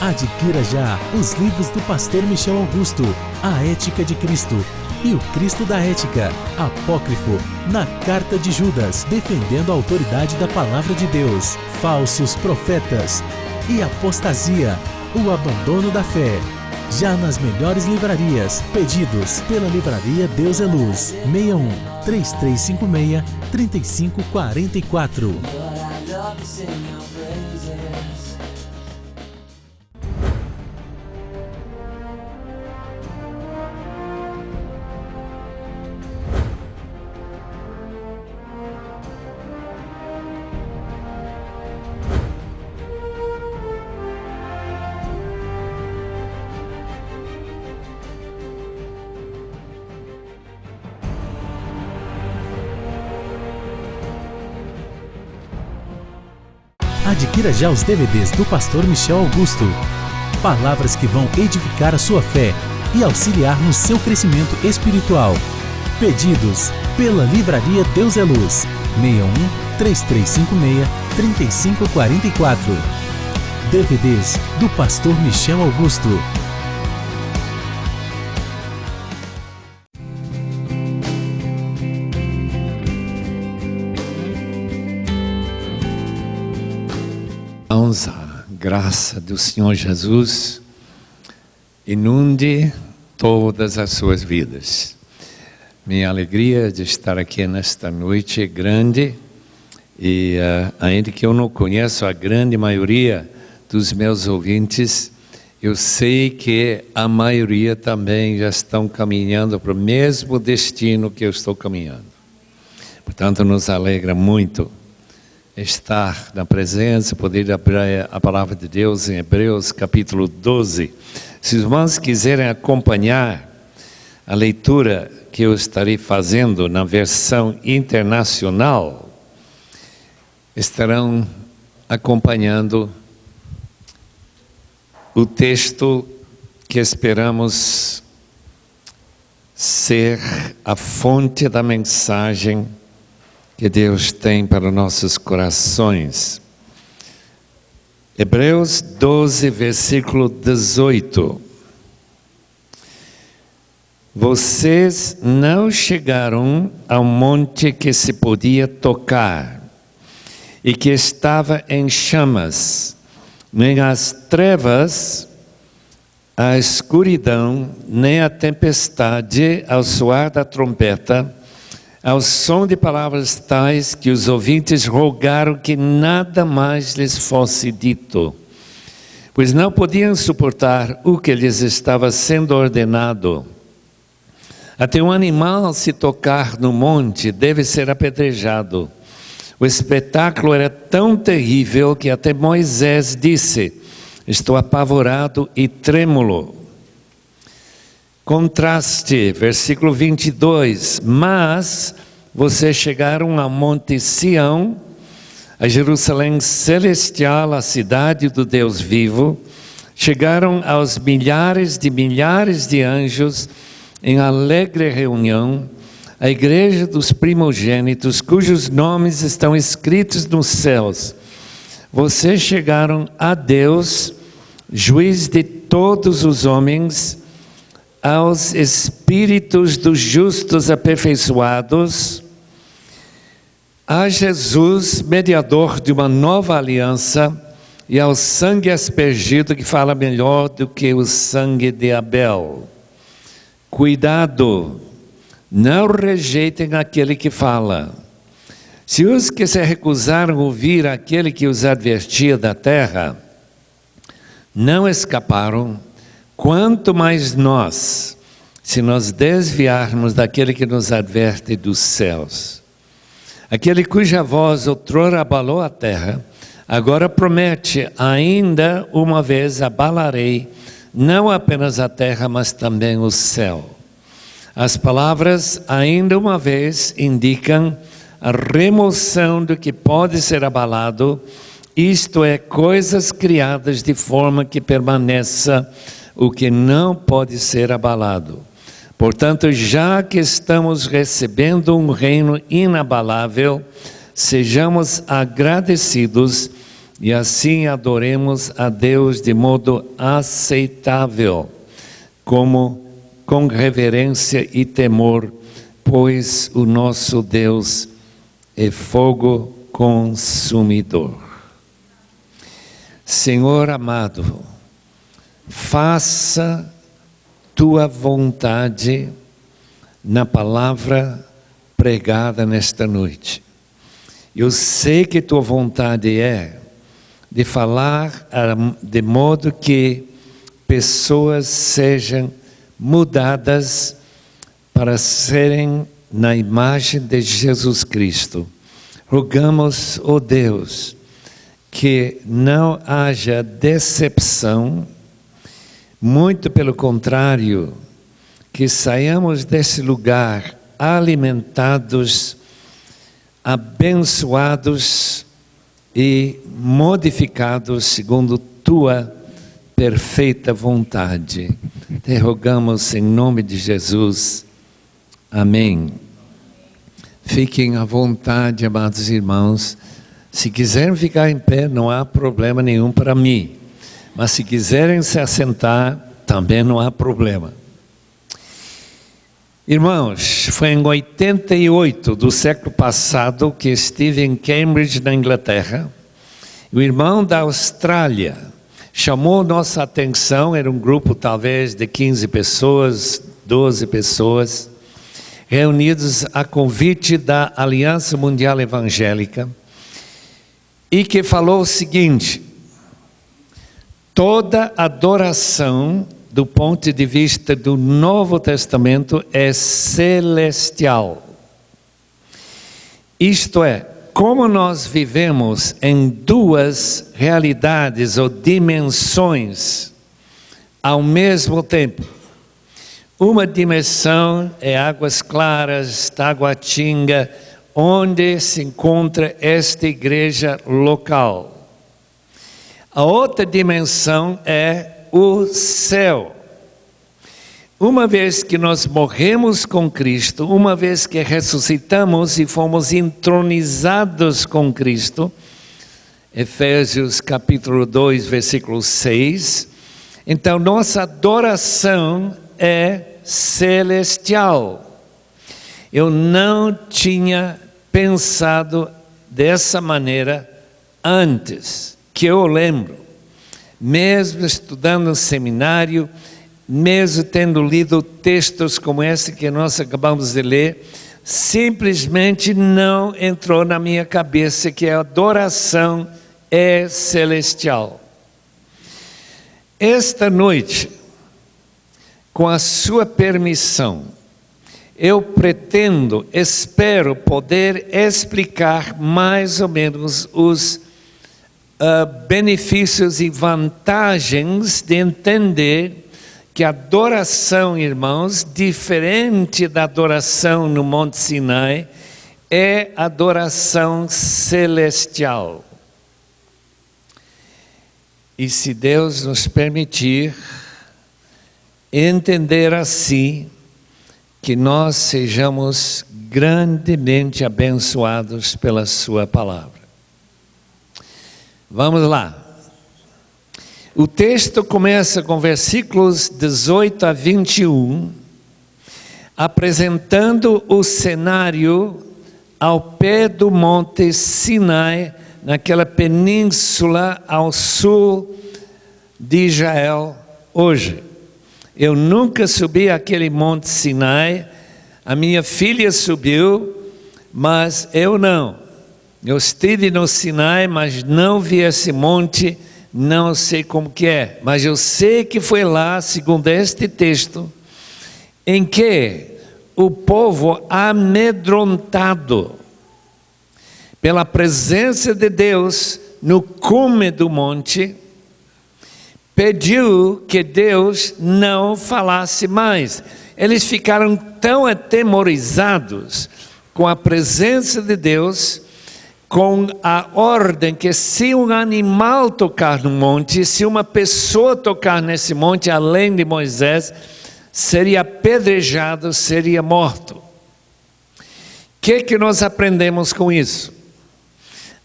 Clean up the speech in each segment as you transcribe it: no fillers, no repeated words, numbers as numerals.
Adquira já os livros do pastor Michel Augusto, A Ética de Cristo e o Cristo da Ética, Apócrifo, na Carta de Judas, defendendo a autoridade da Palavra de Deus, Falsos Profetas e Apostasia, o abandono da fé. Já nas melhores livrarias, pedidos pela livraria Deus é Luz, 61 3356 3544. Adquira já os DVDs do pastor Michel Augusto. Palavras que vão edificar a sua fé e auxiliar no seu crescimento espiritual. Pedidos pela livraria Deus é Luz, 61 3356 3544. DVDs do pastor Michel Augusto. A graça do Senhor Jesus inunde todas as suas vidas. Minha alegria de estar aqui nesta noite é grande e ainda que eu não conheço a grande maioria dos meus ouvintes, eu sei que a maioria também já estão caminhando para o mesmo destino que eu estou caminhando. Portanto, nos alegra muito estar na presença, poder abrir a palavra de Deus em Hebreus capítulo 12. Se os irmãos quiserem acompanhar a leitura que eu estarei fazendo na versão internacional, estarão acompanhando o texto que esperamos ser a fonte da mensagem que Deus tem para nossos corações. Hebreus 12, versículo 18. Vocês não chegaram ao monte que se podia tocar e que estava em chamas, nem as trevas, a escuridão, nem a tempestade ao soar da trombeta, ao som de palavras tais que os ouvintes rogaram que nada mais lhes fosse dito, pois não podiam suportar o que lhes estava sendo ordenado. Até um animal se tocar no monte deve ser apedrejado. O espetáculo era tão terrível que até Moisés disse: estou apavorado e trêmulo. Contraste, versículo 22, mas vocês chegaram ao monte Sião, a Jerusalém celestial, a cidade do Deus vivo, chegaram aos milhares de anjos em alegre reunião, a igreja dos primogênitos, cujos nomes estão escritos nos céus. Vocês chegaram a Deus, juiz de todos os homens, aos espíritos dos justos aperfeiçoados, a Jesus, mediador de uma nova aliança, e ao sangue aspergido, que fala melhor do que o sangue de Abel. Cuidado, não rejeitem aquele que fala. Se os que se recusaram a ouvir aquele que os advertia da terra não escaparam, quanto mais nós, se nos desviarmos daquele que nos adverte dos céus. Aquele cuja voz outrora abalou a terra, agora promete: ainda uma vez abalarei, não apenas a terra, mas também o céu. As palavras ainda uma vez indicam a remoção do que pode ser abalado, isto é, coisas criadas de forma que permaneça o que não pode ser abalado. Portanto, já que estamos recebendo um reino inabalável, sejamos agradecidos e assim adoremos a Deus de modo aceitável, com reverência e temor, pois o nosso Deus é fogo consumidor. Senhor amado, faça tua vontade na palavra pregada nesta noite. Eu sei que tua vontade é de falar de modo que pessoas sejam mudadas para serem na imagem de Jesus Cristo. Rogamos, ó Deus, que não haja decepção, muito pelo contrário, que saiamos desse lugar alimentados, abençoados e modificados segundo tua perfeita vontade. Te rogamos em nome de Jesus. Amém. Fiquem à vontade, amados irmãos. Se quiserem ficar em pé, não há problema nenhum para mim. Mas se quiserem se assentar, também não há problema. Irmãos, foi em 88 do século passado que estive em Cambridge, na Inglaterra. O irmão da Austrália chamou nossa atenção, era um grupo talvez de 15 pessoas, 12 pessoas, reunidos a convite da Aliança Mundial Evangélica, e que falou o seguinte: toda adoração do ponto de vista do Novo Testamento é celestial. Isto é, como nós vivemos em duas realidades ou dimensões ao mesmo tempo. Uma dimensão é Águas Claras, Taguatinga, onde se encontra esta igreja local. A outra dimensão é o céu. Uma vez que nós morremos com Cristo, uma vez que ressuscitamos e fomos entronizados com Cristo, Efésios capítulo 2, versículo 6, então nossa adoração é celestial. Eu não tinha pensado dessa maneira antes, que eu lembro, mesmo estudando no seminário, mesmo tendo lido textos como esse que nós acabamos de ler, simplesmente não entrou na minha cabeça que a adoração é celestial. Esta noite, com a sua permissão, eu espero poder explicar mais ou menos os benefícios e vantagens de entender que a adoração, irmãos, diferente da adoração no Monte Sinai, é adoração celestial. E se Deus nos permitir entender assim, que nós sejamos grandemente abençoados pela sua palavra. Vamos lá. O texto começa com versículos 18 a 21, apresentando o cenário ao pé do Monte Sinai, naquela península ao sul de Israel hoje. Eu nunca subi aquele Monte Sinai, a minha filha subiu, mas eu não. Eu estive no Sinai, mas não vi esse monte, não sei como que é. Mas eu sei que foi lá, segundo este texto, em que o povo amedrontado pela presença de Deus no cume do monte, pediu que Deus não falasse mais. Eles ficaram tão atemorizados com a presença de Deus, com a ordem que se um animal tocar no monte, se uma pessoa tocar nesse monte, além de Moisés, seria apedrejado, seria morto. O que nós aprendemos com isso?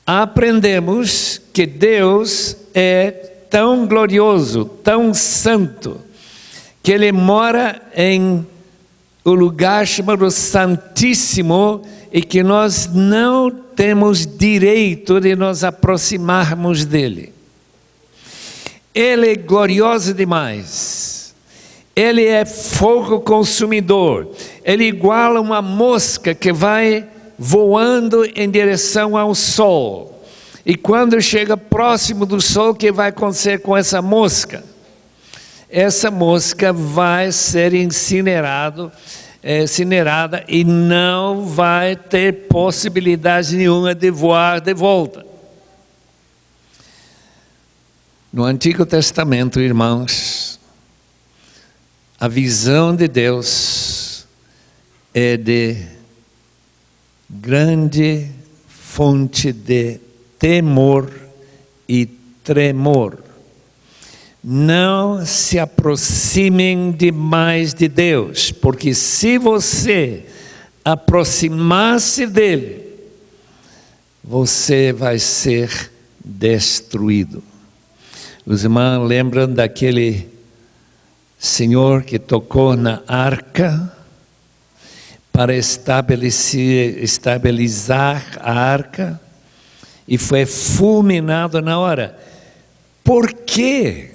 aprendemos que Deus é tão glorioso, tão santo, que Ele mora em um lugar chamado Santíssimo e que nós não temos direito de nos aproximarmos dEle. Ele é glorioso demais. Ele é fogo consumidor. Ele iguala uma mosca que vai voando em direção ao sol. E quando chega próximo do sol, o que vai acontecer com essa mosca? Essa mosca vai ser incinerada e não vai ter possibilidade nenhuma de voar de volta. No Antigo Testamento, irmãos, a visão de Deus é de grande fonte de temor e tremor. Não se aproximem demais de Deus, porque se você aproximar-se dele, você vai ser destruído. Os irmãos lembram daquele senhor que tocou na arca para estabilizar a arca e foi fulminado na hora. Por quê?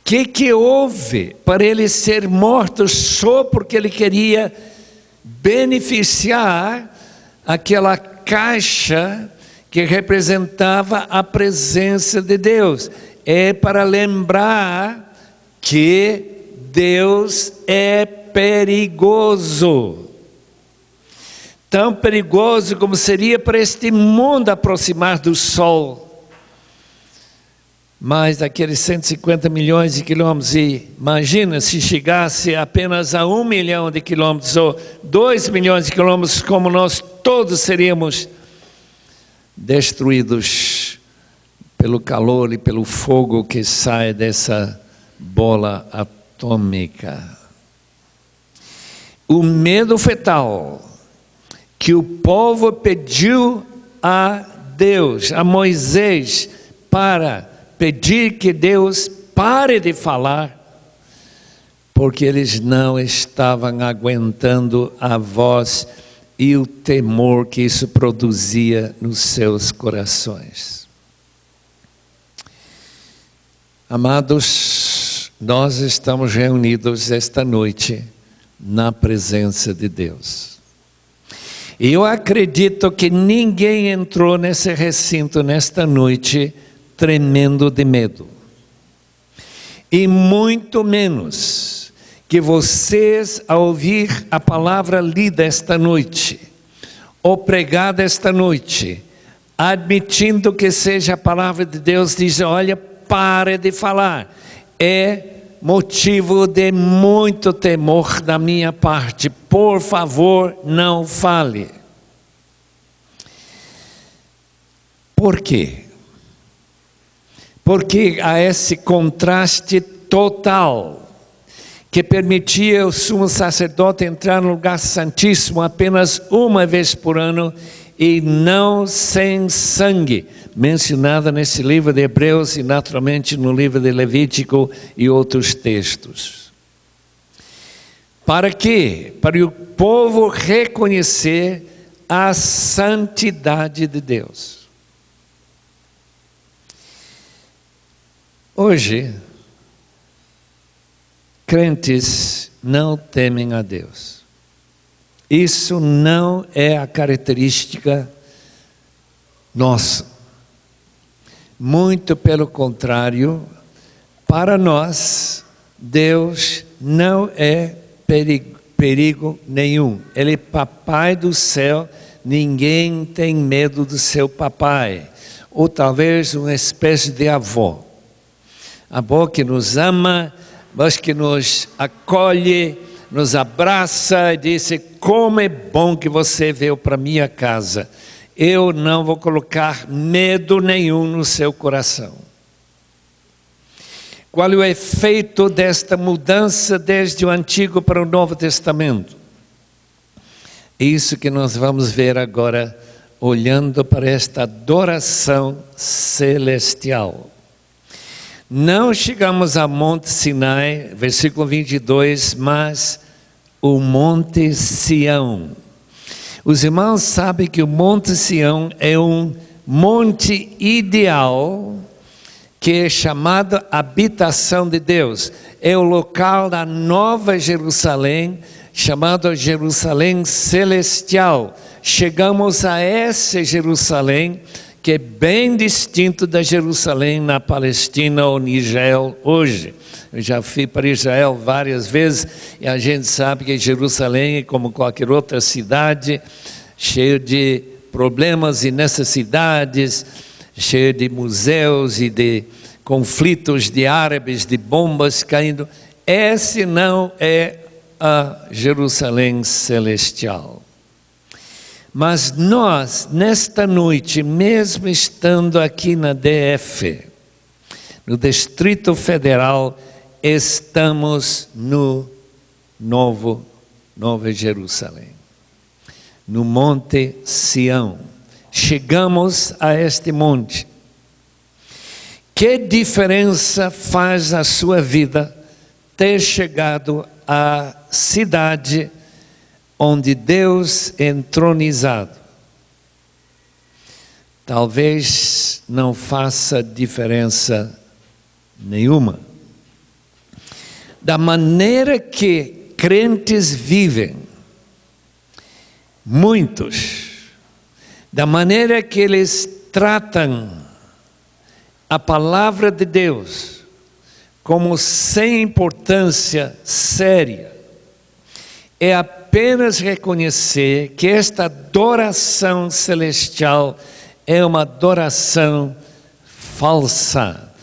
O que houve para ele ser morto só porque ele queria beneficiar aquela caixa que representava a presença de Deus? É para lembrar que Deus é perigoso. Tão perigoso como seria para este mundo aproximar do sol. Mas daqueles 150 milhões de quilômetros, e imagina se chegasse apenas a 1 milhão de quilômetros ou 2 milhões de quilômetros, como nós todos seríamos destruídos pelo calor e pelo fogo que sai dessa bola atômica. O medo fetal que o povo pediu a Deus, a Moisés, para pedir que Deus pare de falar, porque eles não estavam aguentando a voz e o temor que isso produzia nos seus corações. Amados, nós estamos reunidos esta noite na presença de Deus. E eu acredito que ninguém entrou nesse recinto nesta noite tremendo de medo. E muito menos que vocês, ao ouvir a palavra lida esta noite, ou pregada esta noite, admitindo que seja a palavra de Deus, diz: olha, pare de falar. É motivo de muito temor da minha parte. Por favor, não fale. Por quê? Porque há esse contraste total que permitia o sumo sacerdote entrar no lugar santíssimo apenas uma vez por ano e não sem sangue, mencionada nesse livro de Hebreus e naturalmente no livro de Levítico e outros textos. Para quê? Para o povo reconhecer a santidade de Deus. Hoje, crentes não temem a Deus. Isso não é a característica nossa. Muito pelo contrário, para nós, Deus não é perigo nenhum. Ele é papai do céu, ninguém tem medo do seu papai. Ou talvez uma espécie de avô. Avô que nos ama, mas que nos acolhe, nos abraça e diz: como é bom que você veio para minha casa. Eu não vou colocar medo nenhum no seu coração. Qual é o efeito desta mudança desde o Antigo para o Novo Testamento? Isso que nós vamos ver agora olhando para esta adoração celestial. Não chegamos a Monte Sinai, versículo 22, mas o Monte Sião. Os irmãos sabem que o Monte Sião é um monte ideal que é chamado habitação de Deus. É o local da Nova Jerusalém, chamado Jerusalém Celestial. Chegamos a essa Jerusalém, que é bem distinto da Jerusalém na Palestina ou em Israel hoje. Eu já fui para Israel várias vezes e a gente sabe que Jerusalém é como qualquer outra cidade, cheio de problemas e necessidades, cheio de museus e de conflitos de árabes, de bombas caindo. Esse não é a Jerusalém Celestial. Mas nós, nesta noite, mesmo estando aqui na DF, no Distrito Federal, estamos no Nova Jerusalém, no Monte Sião. Chegamos a este monte. Que diferença faz a sua vida ter chegado à cidade onde Deus é entronizado? Talvez não faça diferença nenhuma. Da maneira que crentes vivem, muitos, da maneira que eles tratam a palavra de Deus como sem importância séria, é apenas reconhecer que esta adoração celestial é uma adoração falsa.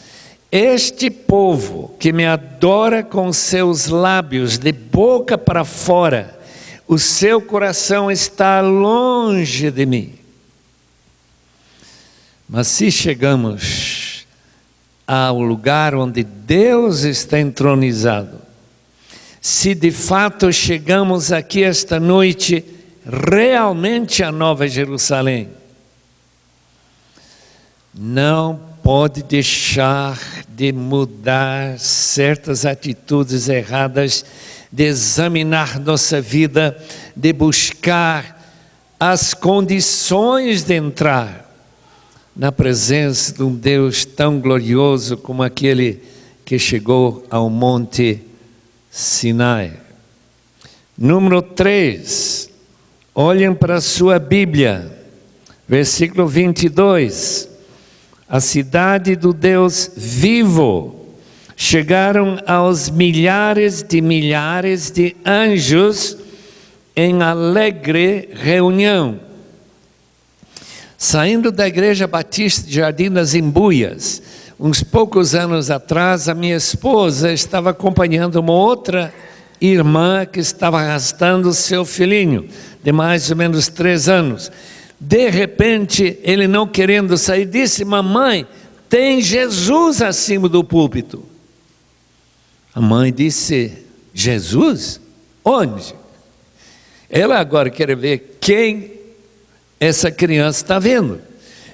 Este povo que me adora com seus lábios, de boca para fora, o seu coração está longe de mim. Mas se chegamos ao lugar onde Deus está entronizado, se de fato chegamos aqui esta noite, realmente a Nova Jerusalém, não pode deixar de mudar certas atitudes erradas, de examinar nossa vida, de buscar as condições de entrar na presença de um Deus tão glorioso como aquele que chegou ao Monte Sinai. Número 3, olhem para a sua Bíblia, versículo 22. A cidade do Deus vivo, chegaram aos milhares de anjos em alegre reunião. Saindo da Igreja Batista de Jardim das Embuias, uns poucos anos atrás, a minha esposa estava acompanhando uma outra irmã que estava arrastando seu filhinho, de mais ou menos 3 anos. De repente, ele não querendo sair, disse: mamãe, tem Jesus acima do púlpito. A mãe disse: Jesus? Onde? Ela agora quer ver quem essa criança está vendo.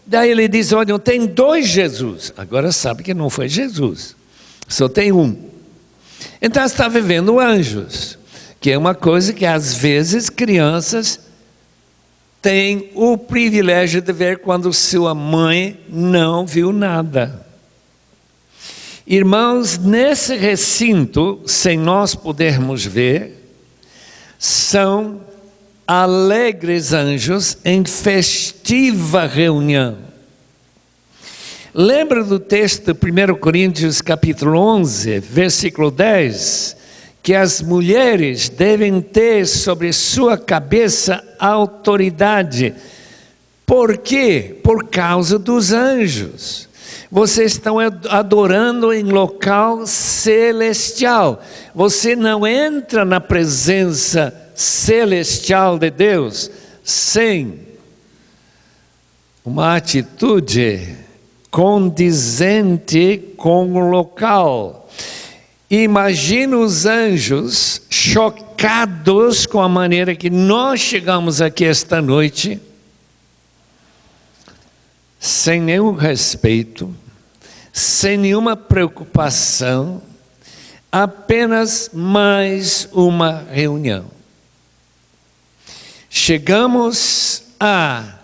Daí ele diz: olha, tem 2 Jesus. Agora sabe que não foi Jesus, só tem um. Então está vendo anjos, que é uma coisa que às vezes crianças têm o privilégio de ver quando sua mãe não viu nada. Irmãos, nesse recinto, sem nós podermos ver, são alegres anjos em festiva reunião. Lembra do texto de 1 Coríntios capítulo 11, versículo 10, que as mulheres devem ter sobre sua cabeça autoridade. Por quê? Por causa dos anjos. Vocês estão adorando em local celestial. Você não entra na presença celestial de Deus sem uma atitude condizente com o local. Imagina os anjos chocados com a maneira que nós chegamos aqui esta noite, sem nenhum respeito, sem nenhuma preocupação, apenas mais uma reunião. Chegamos a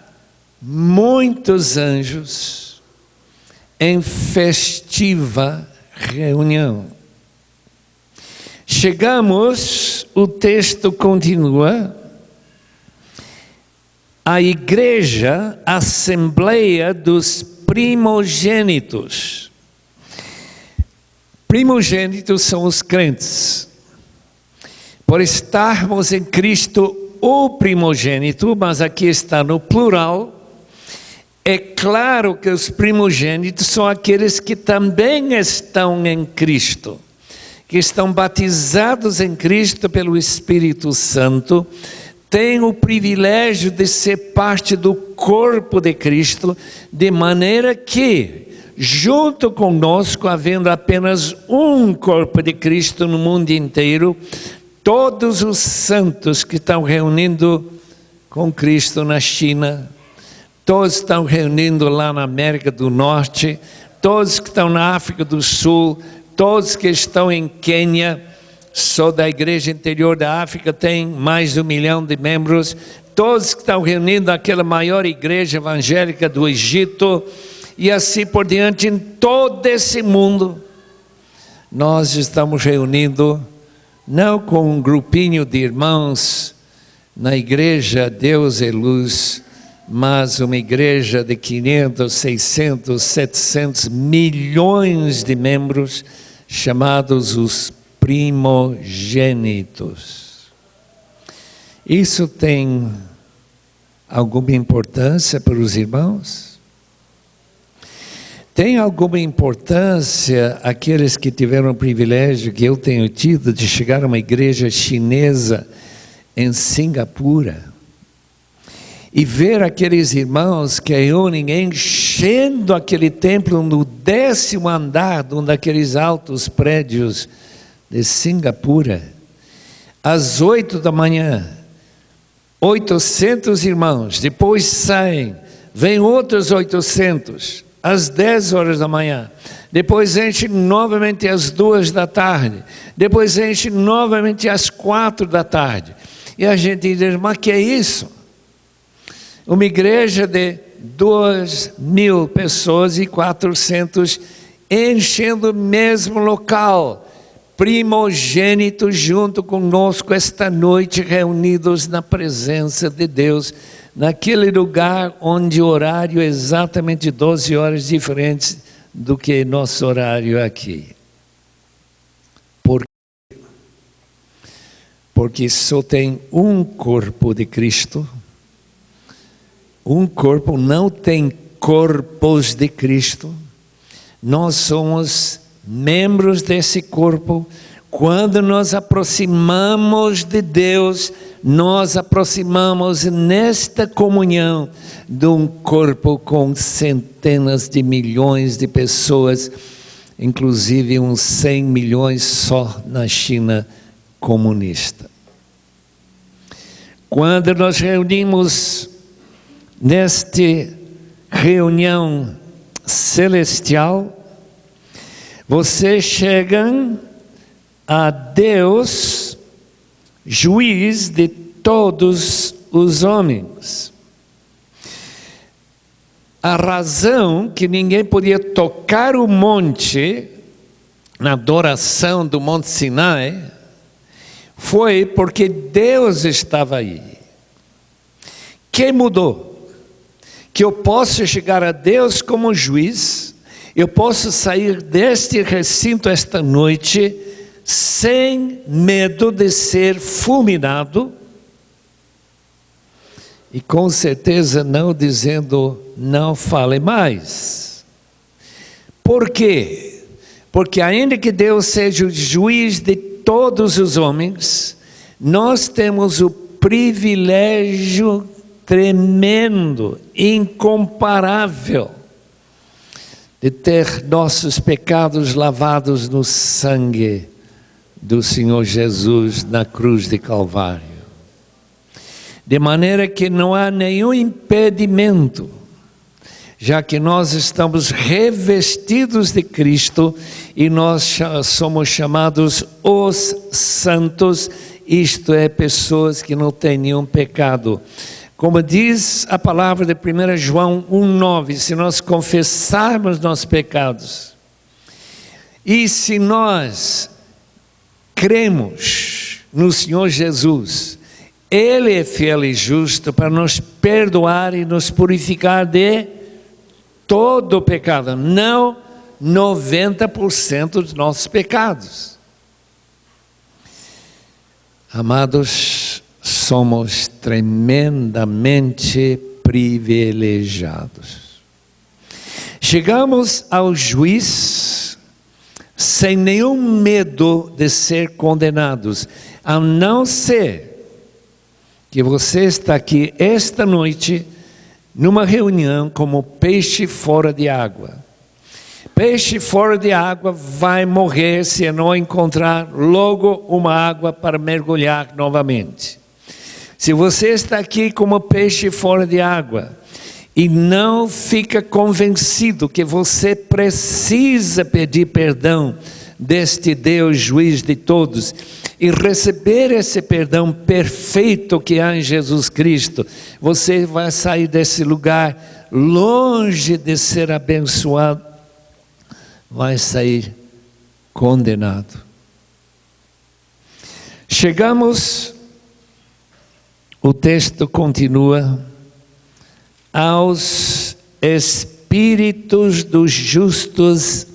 muitos anjos em festiva reunião. Chegamos, o texto continua, a igreja, a assembleia dos primogênitos. Primogênitos são os crentes. Por estarmos em Cristo, o primogênito, mas aqui está no plural, é claro que os primogênitos são aqueles que também estão em Cristo, que estão batizados em Cristo pelo Espírito Santo, têm o privilégio de ser parte do corpo de Cristo, de maneira que, junto conosco, havendo apenas um corpo de Cristo no mundo inteiro, todos os santos que estão reunindo com Cristo na China, todos estão reunindo lá na América do Norte, todos que estão na África do Sul, todos que estão em Quênia, sou da igreja interior da África, tem mais de 1 milhão de membros, todos que estão reunindo aquela maior igreja evangélica do Egito, e assim por diante, em todo esse mundo, nós estamos reunindo, não com um grupinho de irmãos na igreja Deus é Luz, mas uma igreja de 500, 600, 700 milhões de membros, chamados os primogênitos. Isso tem alguma importância para os irmãos? Tem alguma importância aqueles que tiveram o privilégio que eu tenho tido de chegar a uma igreja chinesa em Singapura e ver aqueles irmãos que reúnem enchendo aquele templo no 10º andar de um daqueles altos prédios de Singapura, às 8 da manhã, 800 irmãos, depois saem, vêm outros 800, às 10 horas da manhã, depois enche novamente às 2 da tarde, depois enche novamente às 4 da tarde, e a gente diz, mas que é isso? Uma igreja de 2.000 pessoas e 400 enchendo o mesmo local, primogênitos junto conosco esta noite, reunidos na presença de Deus, naquele lugar onde o horário é exatamente 12 horas diferentes do que nosso horário aqui. Por quê? Porque só tem um corpo de Cristo. Um corpo, não tem corpos de Cristo. Nós somos membros desse corpo. Quando nos aproximamos de Deus, nós aproximamos nesta comunhão de um corpo com centenas de milhões de pessoas, inclusive uns 100 milhões só na China comunista. Quando nós reunimos nesta reunião celestial, vocês chegam a Deus, juiz de todos os homens. A razão que ninguém podia tocar o monte, na adoração do Monte Sinai, foi porque Deus estava aí. Que mudou? Que eu posso chegar a Deus como juiz, eu posso sair deste recinto esta noite sem medo de ser fulminado e com certeza não dizendo não fale mais. Por quê? Porque ainda que Deus seja o juiz de todos os homens, nós temos o privilégio tremendo, incomparável, de ter nossos pecados lavados no sangue do Senhor Jesus na cruz de Calvário. De maneira que não há nenhum impedimento, já que nós estamos revestidos de Cristo e nós somos chamados os santos, isto é, pessoas que não têm nenhum pecado. Como diz a palavra de 1 João 1,9, se nós confessarmos nossos pecados, e se nós cremos no Senhor Jesus, Ele é fiel e justo para nos perdoar e nos purificar de todo o pecado, não 90% dos nossos pecados. Amados, somos tremendamente privilegiados. Chegamos ao juiz sem nenhum medo de ser condenados, a não ser que você está aqui esta noite numa reunião como peixe fora de água. Peixe fora de água vai morrer se não encontrar logo uma água para mergulhar novamente. Se você está aqui como peixe fora de água e não fica convencido que você precisa pedir perdão deste Deus juiz de todos e receber esse perdão perfeito que há em Jesus Cristo, você vai sair desse lugar longe de ser abençoado, vai sair condenado. Chegamos, o texto continua, aos espíritos dos justos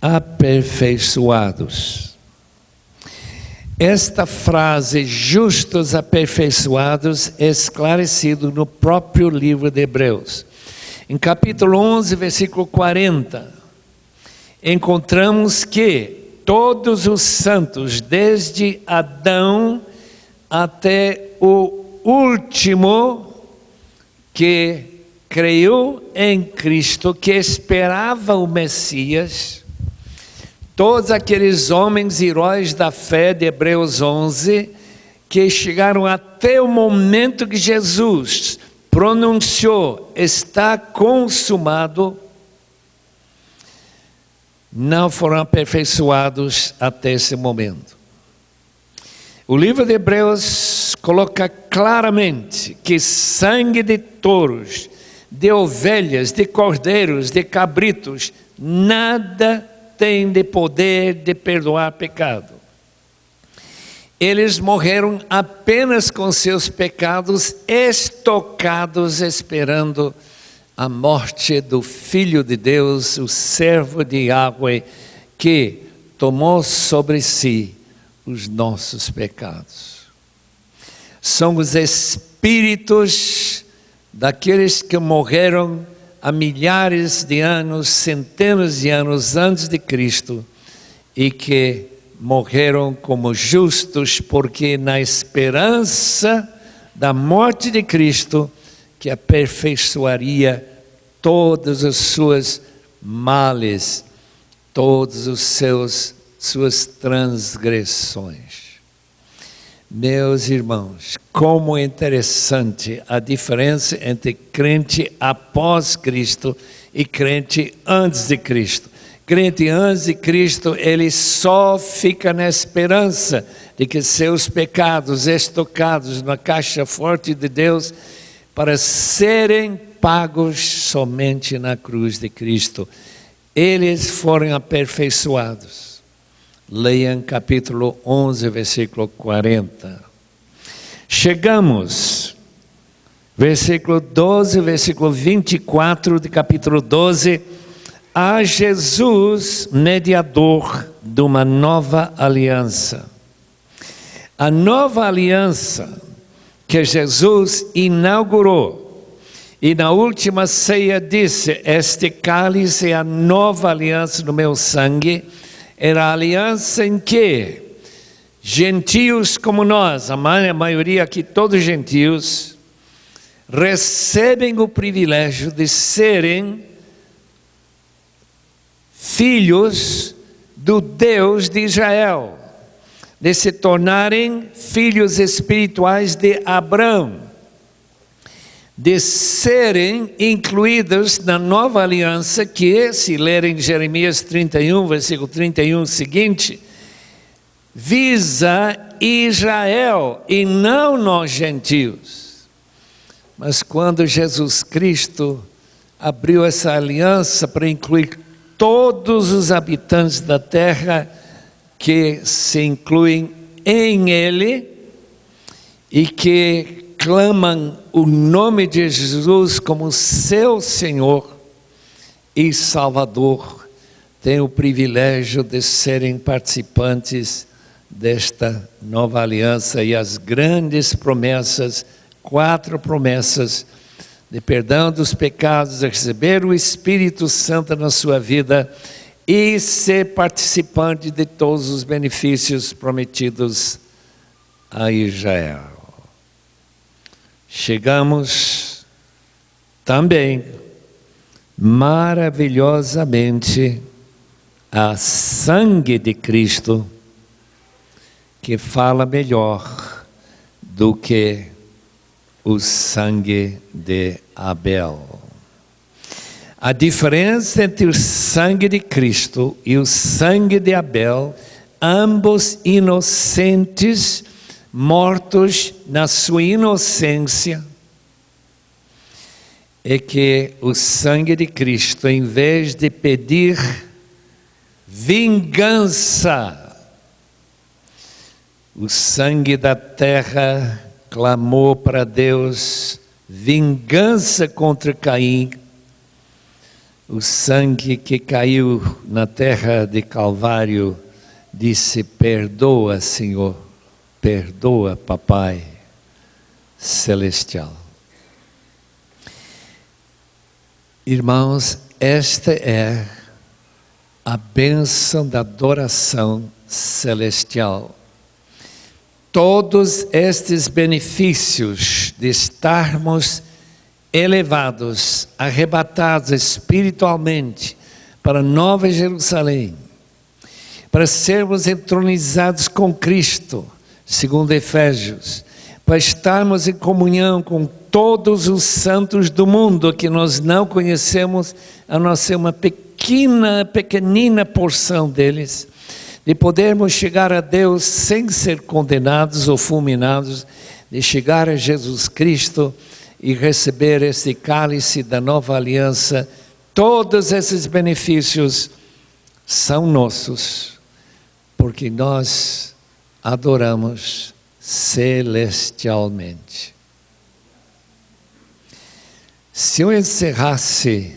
aperfeiçoados. Esta frase, justos aperfeiçoados, é esclarecido no próprio livro de Hebreus. Em capítulo 11, versículo 40, encontramos que todos os santos, desde Adão até o último que creu em Cristo, que esperava o Messias, todos aqueles homens heróis da fé de Hebreus 11, que chegaram até o momento que Jesus pronunciou, está consumado, não foram aperfeiçoados até esse momento. O livro de Hebreus coloca claramente que sangue de touros, de ovelhas, de cordeiros, de cabritos, nada tem de poder de perdoar pecado. Eles morreram apenas com seus pecados estocados, esperando a morte do Filho de Deus, o servo de Yahweh, que tomou sobre si os nossos pecados. São os espíritos daqueles que morreram há milhares de anos, centenas de anos antes de Cristo, e que morreram como justos, porque na esperança da morte de Cristo, que aperfeiçoaria todas as suas males, todas as suas transgressões. Meus irmãos, como é interessante a diferença entre crente após Cristo e crente antes de Cristo. Crente antes de Cristo, ele só fica na esperança de que seus pecados estocados na caixa forte de Deus para serem pagos somente na cruz de Cristo. Eles foram aperfeiçoados. Leiam capítulo 11, versículo 40. Chegamos, versículo 12, versículo 24 de capítulo 12, a Jesus, mediador de uma nova aliança. A nova aliança que Jesus inaugurou, e na última ceia disse, este cálice é a nova aliança no meu sangue, era a aliança em que gentios como nós, a maioria aqui todos gentios, recebem o privilégio de serem filhos do Deus de Israel, de se tornarem filhos espirituais de Abraão. de serem incluídos na nova aliança que, se lerem Jeremias 31, versículo 31 seguinte, visa Israel e não nós gentios. Mas quando Jesus Cristo abriu essa aliança para incluir todos os habitantes da terra que se incluem em Ele e que clamam o nome de Jesus como seu Senhor e Salvador, têm o privilégio de serem participantes desta nova aliança e as grandes promessas, 4 promessas de perdão dos pecados, de receber o Espírito Santo na sua vida e ser participante de todos os benefícios prometidos a Israel. Chegamos também maravilhosamente a sangue de Cristo, que fala melhor do que o sangue de Abel. A diferença entre o sangue de Cristo e o sangue de Abel, ambos inocentes, mortos na sua inocência, é que o sangue de Cristo, em vez de pedir vingança, o sangue da terra clamou para Deus vingança contra Caim. O sangue que caiu na terra de Calvário disse: perdoa, Senhor, perdoa, Papai Celestial. Irmãos, esta é a bênção da adoração celestial. Todos estes benefícios de estarmos elevados, arrebatados espiritualmente para Nova Jerusalém, para sermos entronizados com Cristo, segundo Efésios, para estarmos em comunhão com todos os santos do mundo que nós não conhecemos, a não ser uma pequenina porção deles, de podermos chegar a Deus sem ser condenados ou fulminados, de chegar a Jesus Cristo e receber esse cálice da nova aliança. Todos esses benefícios são nossos, porque nós adoramos celestialmente. Se eu encerrasse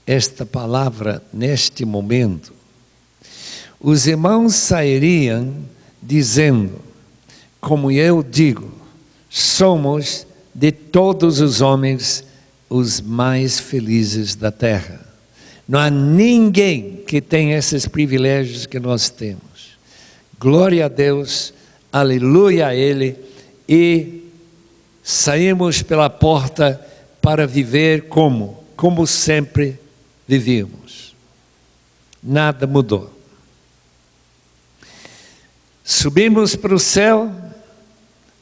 esta palavra neste momento, os irmãos sairiam dizendo, como eu digo, somos de todos os homens os mais felizes da terra. Não há ninguém que tenha esses privilégios que nós temos. Glória a Deus, aleluia a Ele, e saímos pela porta para viver como sempre vivíamos. Nada mudou. Subimos para o céu,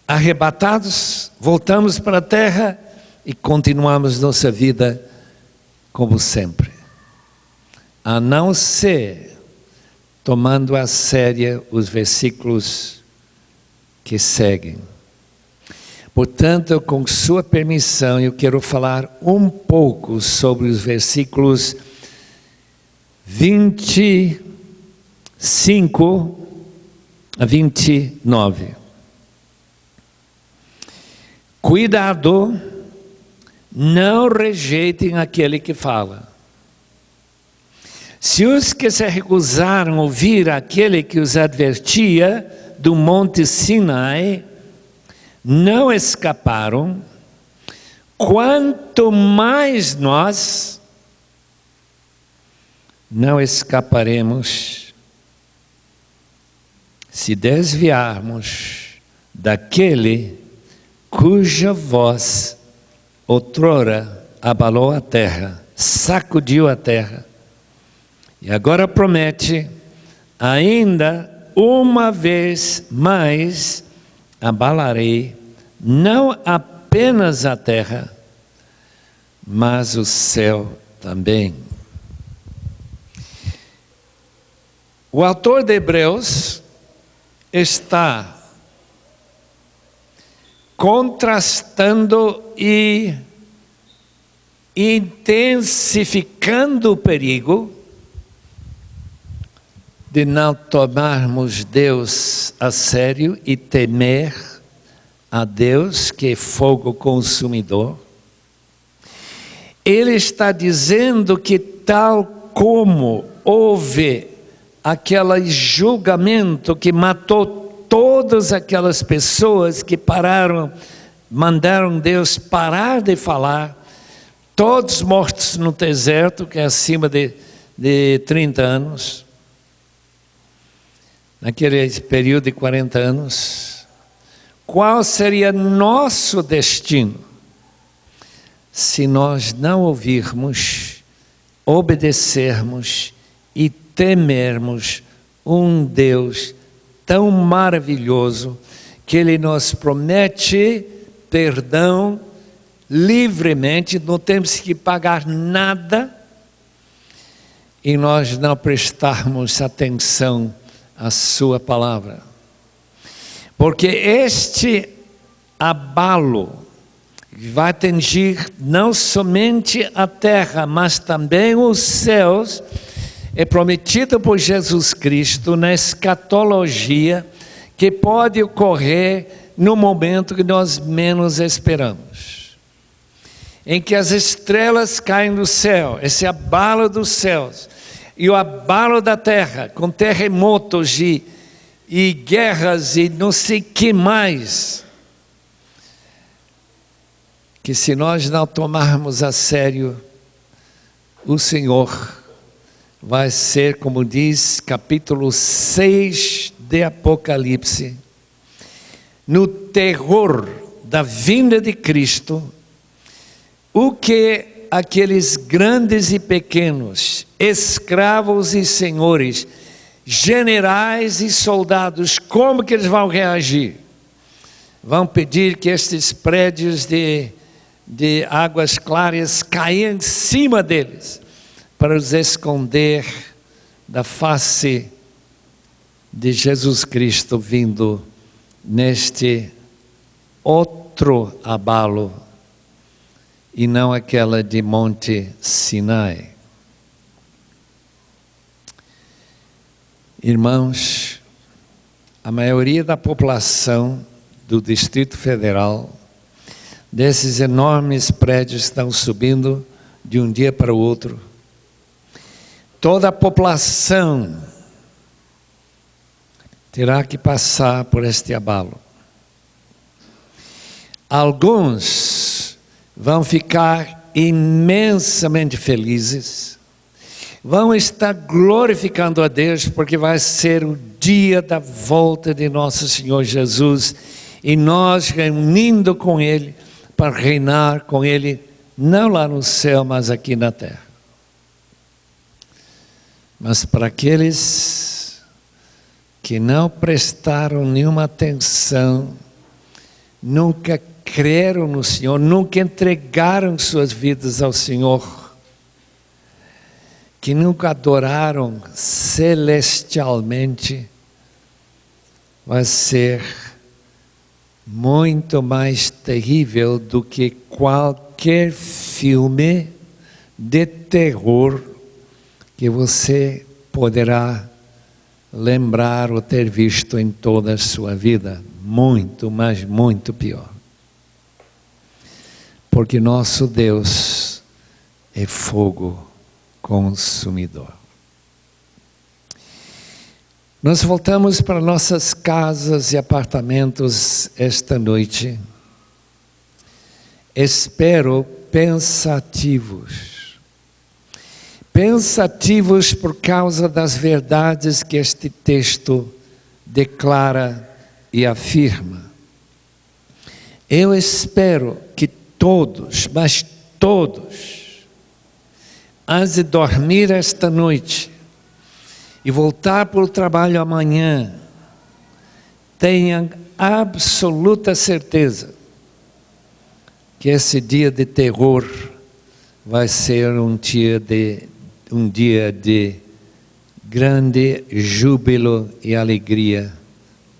arrebatados, voltamos para a terra e continuamos nossa vida como sempre. A não ser tomando a sério os versículos que seguem. Portanto, com sua permissão, eu quero falar um pouco sobre os versículos 25 a 29. Cuidado, não rejeitem aquele que fala. Se os que se recusaram a ouvir aquele que os advertia do monte Sinai não escaparam, quanto mais nós não escaparemos se desviarmos daquele cuja voz outrora abalou a terra, sacudiu a terra, e agora promete, ainda uma vez mais abalarei, não apenas a terra, mas o céu também. O autor de Hebreus está contrastando e intensificando o perigo de não tomarmos Deus a sério e temer a Deus, que é fogo consumidor. Ele está dizendo que tal como houve aquele julgamento que matou todas aquelas pessoas que mandaram Deus parar de falar, todos mortos no deserto, que é acima de 30 anos, naquele período de 40 anos, qual seria nosso destino se nós não ouvirmos, obedecermos e temermos um Deus tão maravilhoso, que Ele nos promete perdão livremente, não temos que pagar nada, e nós não prestarmos atenção à sua palavra. Porque este abalo vai atingir não somente a terra, mas também os céus, é prometido por Jesus Cristo na escatologia, que pode ocorrer no momento que nós menos esperamos, em que as estrelas caem do céu, esse abalo dos céus, e o abalo da terra, com terremotos e guerras e não sei o que mais, que se nós não tomarmos a sério, o Senhor vai ser, como diz capítulo 6 de Apocalipse, no terror da vinda de Cristo, o que aqueles grandes e pequenos, escravos e senhores, generais e soldados, como que eles vão reagir? Vão pedir que estes prédios de águas claras caiam em cima deles, para os esconder da face de Jesus Cristo vindo neste outro abalo, e não aquela de Monte Sinai. Irmãos, a maioria da população do Distrito Federal, desses enormes prédios estão subindo de um dia para o outro. Toda a população terá que passar por este abalo. Alguns vão ficar imensamente felizes, vão estar glorificando a Deus, porque vai ser o dia da volta de nosso Senhor Jesus, e nós reunindo com Ele, para reinar com Ele, não lá no céu, mas aqui na terra. Mas para aqueles que não prestaram nenhuma atenção, nunca creram no Senhor, nunca entregaram suas vidas ao Senhor, que nunca adoraram celestialmente, vai ser muito mais terrível do que qualquer filme de terror que você poderá lembrar ou ter visto em toda a sua vida. Muito, mas muito pior. Porque nosso Deus é fogo consumidor. Nós voltamos para nossas casas e apartamentos esta noite, espero pensativos por causa das verdades que este texto declara e afirma. Eu espero que todos, mas todos, antes de dormir esta noite e voltar para o trabalho amanhã, tenham absoluta certeza que esse dia de terror vai ser um dia de grande júbilo e alegria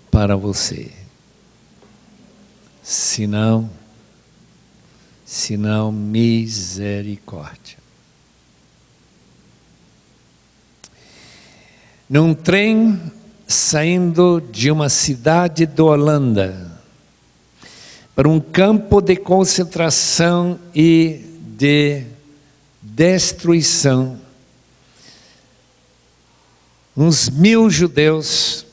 para você. Se não, misericórdia. Num trem saindo de uma cidade da Holanda para um campo de concentração e de destruição, uns 1000 judeus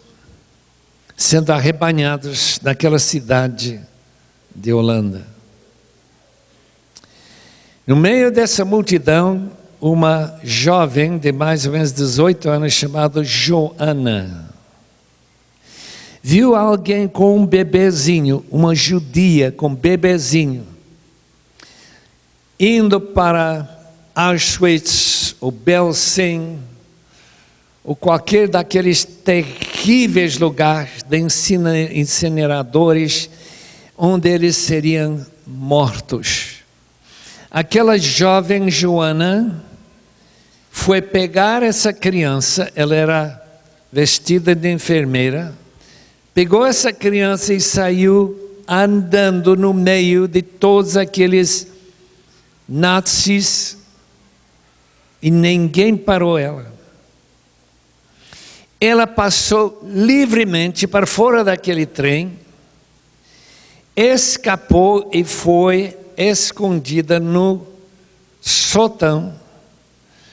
sendo arrebanhados naquela cidade de Holanda. No meio dessa multidão, uma jovem de mais ou menos 18 anos chamada Joana viu alguém com um bebezinho, uma judia com um bebezinho, indo para Auschwitz ou Belsen ou qualquer daqueles terríveis lugares de incineradores onde eles seriam mortos. Aquela jovem Joana foi pegar essa criança, ela era vestida de enfermeira, pegou essa criança e saiu andando no meio de todos aqueles nazis e ninguém parou ela. Ela passou livremente para fora daquele trem, escapou e foi escondida no sótão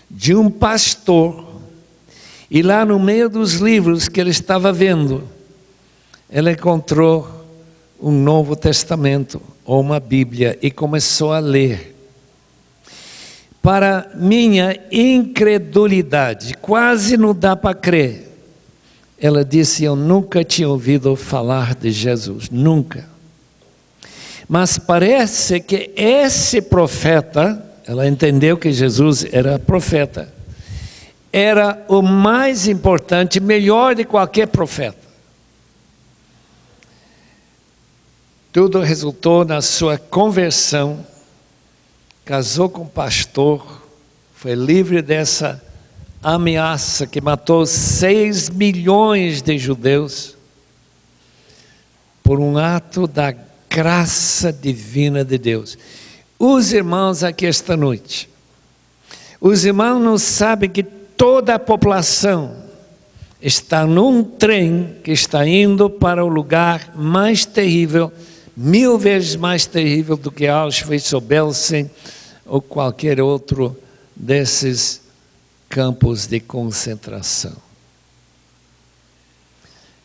de um pastor. E lá no meio dos livros que ele estava vendo, ela encontrou um Novo Testamento ou uma Bíblia e começou a ler. Para minha incredulidade, quase não dá para crer, ela disse: eu nunca tinha ouvido falar de Jesus, nunca. Mas parece que esse profeta, ela entendeu que Jesus era profeta, era o mais importante, melhor de qualquer profeta. Tudo resultou na sua conversão, casou com um pastor, foi livre dessa ameaça que matou 6 milhões de judeus por um ato da graça divina de Deus. Os irmãos aqui esta noite, os irmãos não sabem que toda a população está num trem que está indo para o lugar mais terrível, 1000 vezes mais terrível do que Auschwitz ou Belsen ou qualquer outro desses campos de concentração.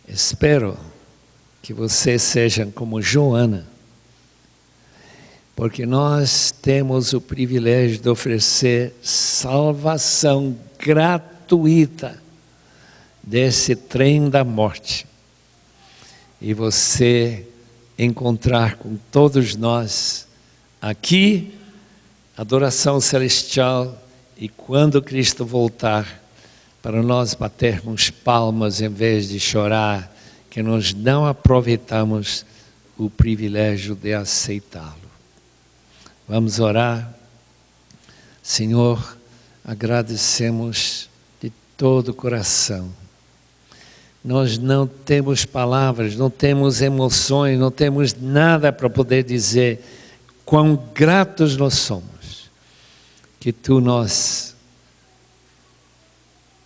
Espero que vocês sejam como Joana, porque nós temos o privilégio de oferecer salvação gratuita desse trem da morte. E você encontrar com todos nós aqui, adoração celestial, e quando Cristo voltar, para nós batermos palmas em vez de chorar, que nós não aproveitamos o privilégio de aceitá-lo. Vamos orar. Senhor, agradecemos de todo o coração. Nós não temos palavras, não temos emoções, não temos nada para poder dizer quão gratos nós somos, que Tu nos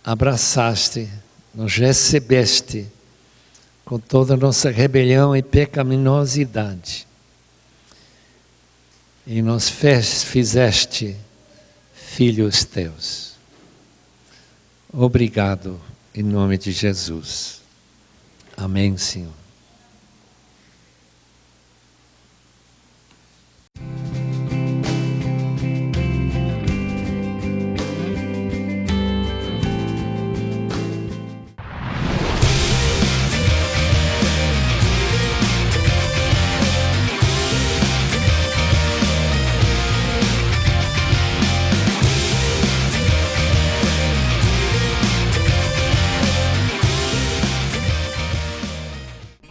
abraçaste, nos recebeste com toda a nossa rebelião e pecaminosidade, e nos fizeste filhos Teus. Obrigado, em nome de Jesus. Amém, Senhor.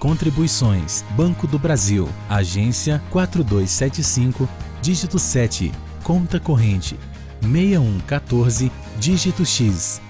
Contribuições, Banco do Brasil, agência 4275, dígito 7, conta corrente 6114, dígito X.